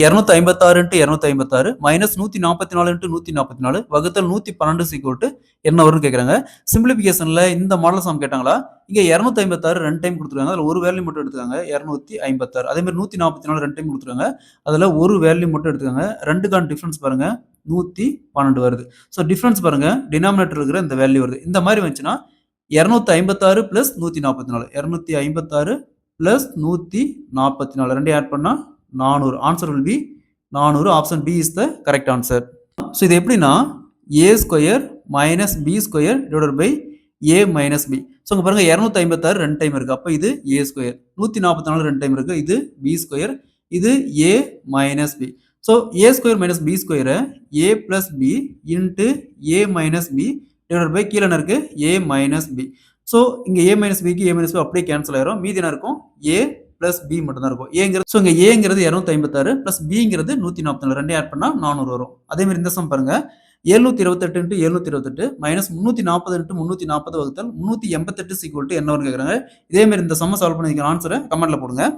256 × 256 minus 144 × 144 வகுத்தல் 112 equal to என்ன வரும்னு கேட்குறாங்க. சிம்பிளிஃபிகேஷனில் இந்த மாடல் சம் கேட்டாங்களா? இங்கே 256 2 டைம் கொடுத்துருக்காங்க. அதில் ஒரு வேல்யூ மட்டும் எடுத்துக்காங்க 256. அதேமாதிரி 144 2 டைம் கொடுத்துருக்காங்க. அதில் ஒரு வேல்யூ மட்டும் எடுத்துக்காங்க. ரெண்டுக்கான டிஃப்ரென்ஸ் பாருங்க 112 வருது. ஸோ டிஃப்ரென்ஸ் பாருங்க டினாமினேட்டர் இருக்கிற இந்த வேல்யூ வருது. இந்த மாதிரி வந்துச்சுன்னா 256 + 144 256 + 144 ரெண்டையும் ஆட் பண்ணா 400. Answer will be 400. Option B is the correct answer. So இது எப்படின்னா a² - b² divided by a - b. So இங்கே பாருங்க 256 2 டைம் இருக்கு. அப்போ இது a². 144 2 டைம் இருக்கு. இது b². இது a - b. So a² - b² a + b into a - b divided by கீழே என்ன இருக்கு a - b. ஸோ இங்கே a - bக்கு a - b அப்படியே கேன்சல் ஆயிரும். மீதி என்ன இருக்கும் a + b மட்டும் தான் இருக்கும். ஏங்கிறது ஸோ இங்கே ஏங்கிறது 256 + பிங்கிறது 144 ரெண்டையும் ஆட் பண்ணால் 400 வரும். அதே மாதிரி இந்த சம் பாருங்க 728 × 728 மைனஸ் 340 × 340 வகுத்தல் 388 ஈக்குவல் டு என்ன வரும்னு கேட்குறாங்க. இதே மாதிரி இந்த சம்ம சால்வ் பண்ணி ஆன்சரை கமெண்ட்ல போடுங்க.